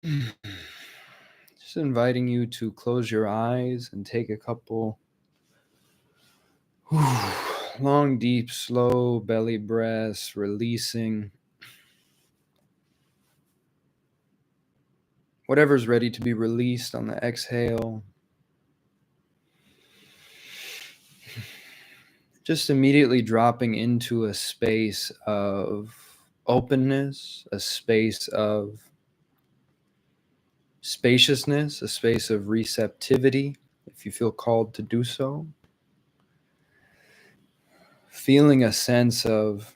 Just inviting you to close your eyes and take a couple long, deep, slow belly breaths, releasing whatever's ready to be released on the exhale. Just immediately dropping into a space of openness, a space of spaciousness, a space of receptivity, if you feel called to do so. Feeling a sense of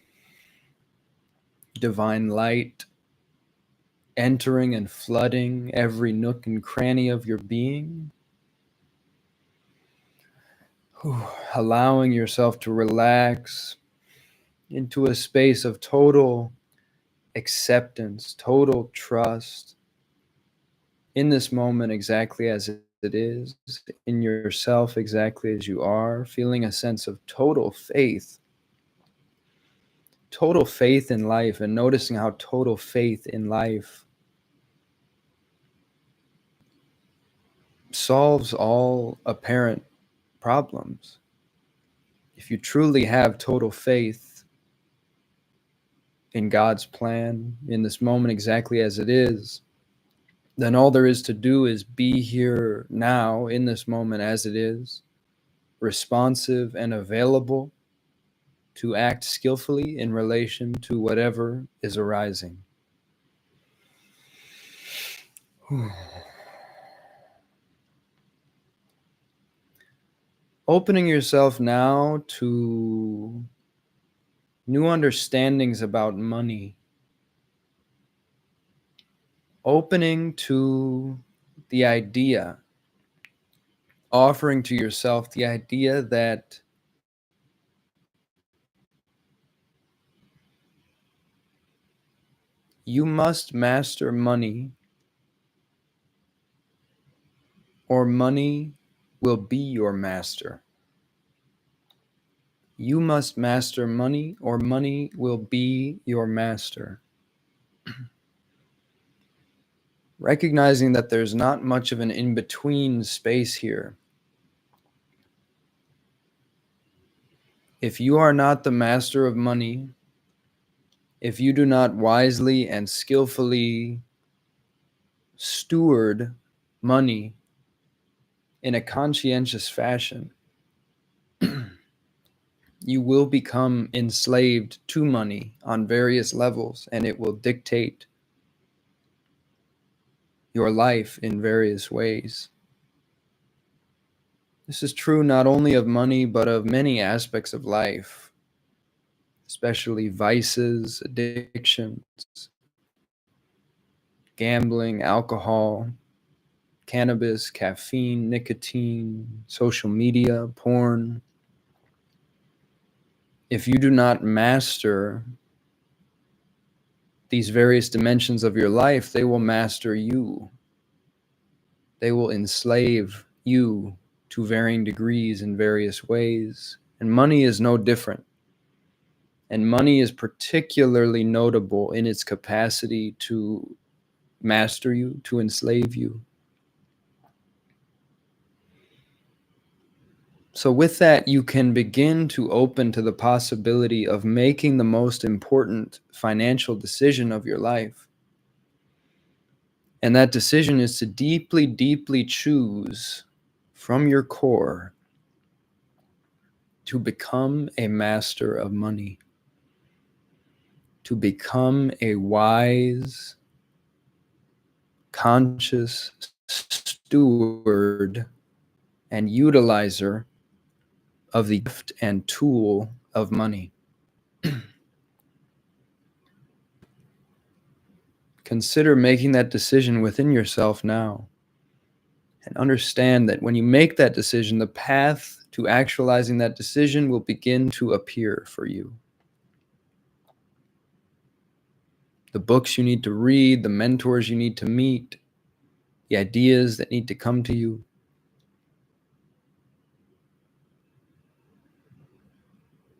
divine light entering and flooding every nook and cranny of your being. Allowing yourself to relax into a space of total acceptance, total trust in this moment exactly as it is, in yourself exactly as you are, feeling a sense of total faith in life, and noticing how total faith in life solves all apparent problems. If you truly have total faith in God's plan, in this moment exactly as it is, then all there is to do is be here now in this moment as it is, responsive and available to act skillfully in relation to whatever is arising. Opening yourself now to new understandings about money. Opening to the idea, offering to yourself the idea that you must master money, or money will be your master. You must master money, or money will be your master. Recognizing that there's not much of an in-between space here. If you are not the master of money, if you do not wisely and skillfully steward money in a conscientious fashion, you will become enslaved to money on various levels, and it will dictate your life in various ways. This is true not only of money, but of many aspects of life, especially vices, addictions, gambling, alcohol, cannabis, caffeine, nicotine, social media, porn. If you do not master these various dimensions of your life, they will master you. They will enslave you to varying degrees in various ways. And money is no different. And money is particularly notable in its capacity to master you, to enslave you. So with that, you can begin to open to the possibility of making the most important financial decision of your life. And that decision is to deeply, deeply choose from your core to become a master of money, to become a wise, conscious steward and utilizer of the gift and tool of money. Consider making that decision within yourself now. And understand that when you make that decision, the path to actualizing that decision will begin to appear for you. The books you need to read, the mentors you need to meet, the ideas that need to come to you.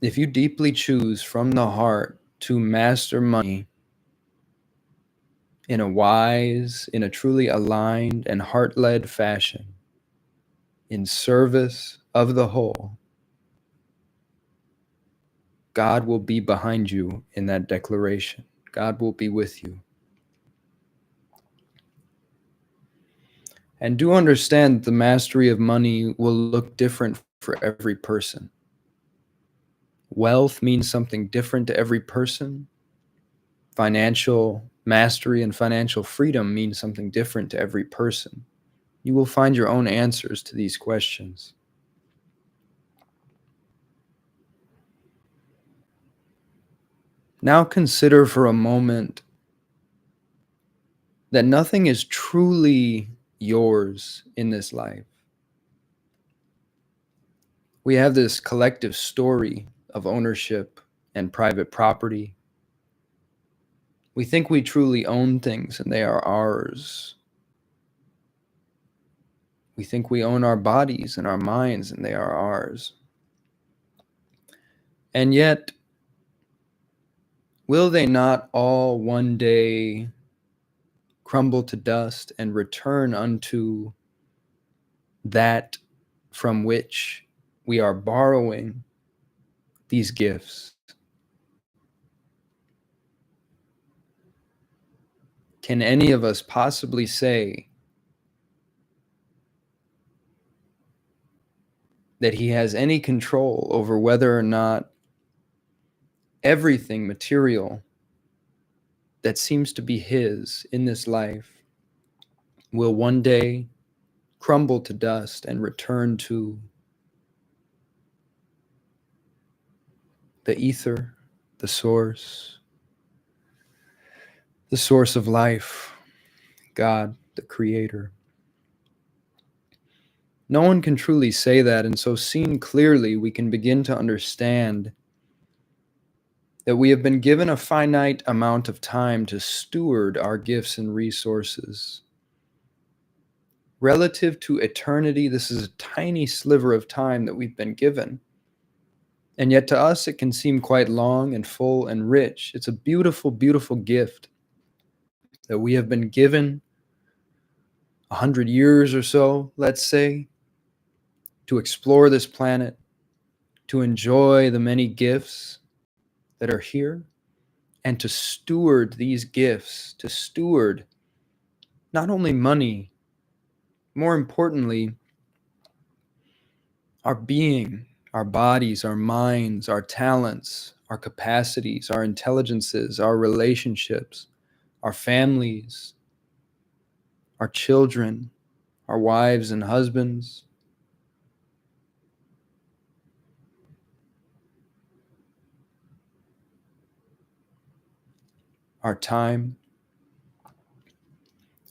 If you deeply choose from the heart to master money in a wise, in a truly aligned and heart-led fashion, in service of the whole, God will be behind you in that declaration. God will be with you. And do understand the mastery of money will look different for every person. Wealth means something different to every person. Financial mastery and financial freedom means something different to every person. You will find your own answers to these questions. Now consider for a moment that nothing is truly yours in this life. We have this collective story of ownership and private property. We think we truly own things and they are ours. We think we own our bodies and our minds and they are ours. And yet, will they not all one day crumble to dust and return unto that from which we are borrowing these gifts? Can any of us possibly say that he has any control over whether or not everything material that seems to be his in this life will one day crumble to dust and return to the ether, the source of life, God, the creator? No one can truly say that, and so seen clearly, we can begin to understand that we have been given a finite amount of time to steward our gifts and resources. Relative to eternity, this is a tiny sliver of time that we've been given. And yet to us, it can seem quite long and full and rich. It's a beautiful, beautiful gift that we have been given 100 years or so, let's say, to explore this planet, to enjoy the many gifts that are here, and to steward these gifts, to steward not only money, more importantly, our being, our bodies, our minds, our talents, our capacities, our intelligences, our relationships, our families, our children, our wives and husbands, our time.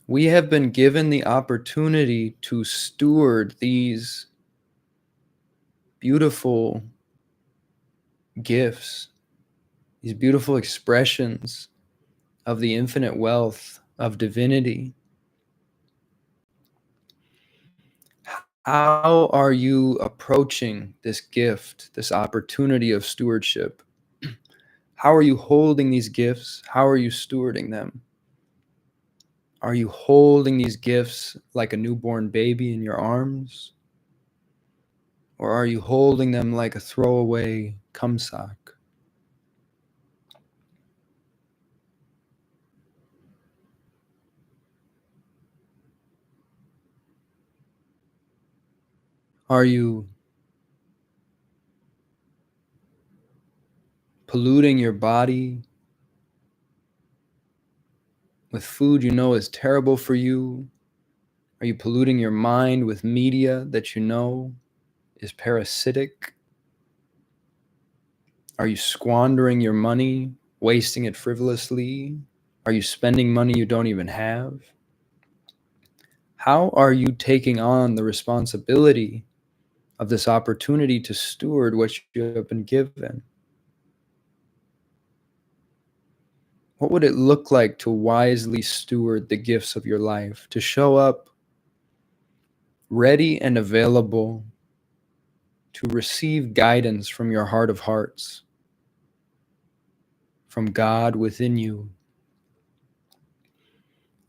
We have been given the opportunity to steward these beautiful gifts, these beautiful expressions of the infinite wealth of divinity. How are you approaching this gift, this opportunity of stewardship? How are you holding these gifts? How are you stewarding them? Are you holding these gifts like a newborn baby in your arms? Or are you holding them like a throwaway kumsak? Are you polluting your body with food you know is terrible for you? Are you polluting your mind with media that you know is parasitic? Are you squandering your money, wasting it frivolously? Are you spending money you don't even have? How are you taking on the responsibility of this opportunity to steward what you have been given? What would it look like to wisely steward the gifts of your life, to show up ready and available to receive guidance from your heart of hearts, from God within you?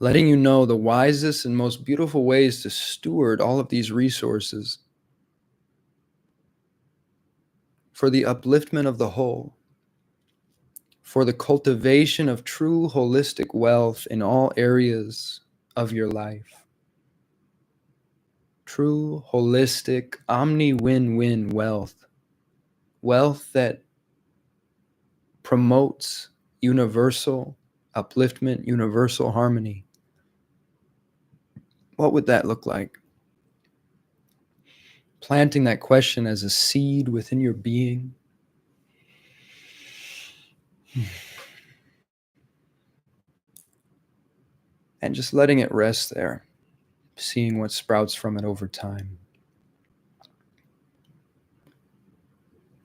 letting you know the wisest and most beautiful ways to steward all of these resources for the upliftment of the whole, for the cultivation of true holistic wealth in all areas of your life. True, holistic, omni-win-win wealth. Wealth that promotes universal upliftment, universal harmony. What would that look like? Planting that question as a seed within your being. And just letting it rest there, seeing what sprouts from it over time.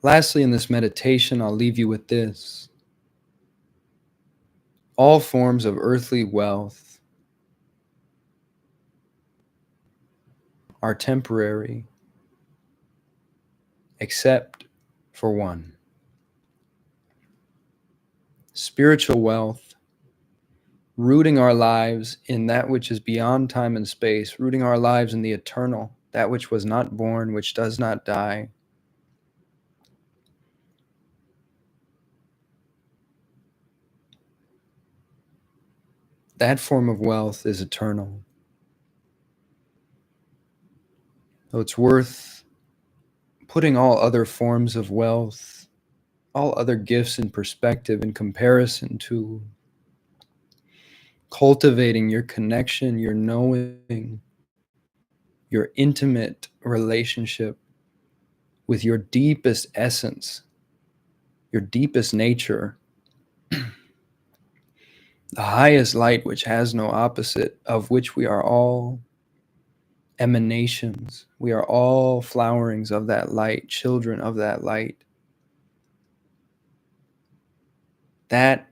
Lastly, in this meditation, I'll leave you with this. All forms of earthly wealth are temporary, except for one. Spiritual wealth, rooting our lives in that which is beyond time and space, rooting our lives in the eternal, that which was not born, which does not die. That form of wealth is eternal. So it's worth putting all other forms of wealth, all other gifts in perspective in comparison to cultivating your connection, your knowing, your intimate relationship with your deepest essence, your deepest nature, the highest light which has no opposite, of which we are all emanations. We are all flowerings of that light, children of that light. That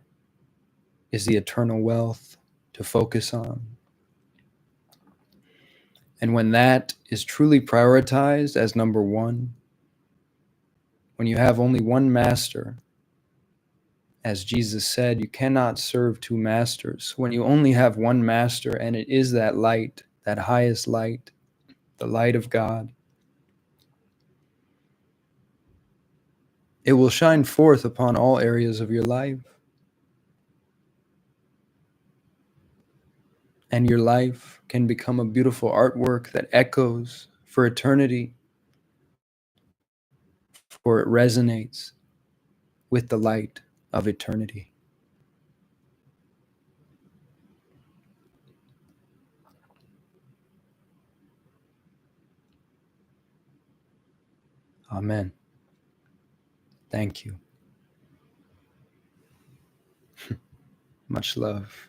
is the eternal wealth to focus on. And when that is truly prioritized as number one, when you have only one master, as Jesus said, you cannot serve two masters. When you only have one master, and it is that light, that highest light, the light of God, it will shine forth upon all areas of your life. And your life can become a beautiful artwork that echoes for eternity, for it resonates with the light of eternity. Amen. Thank you. Much love.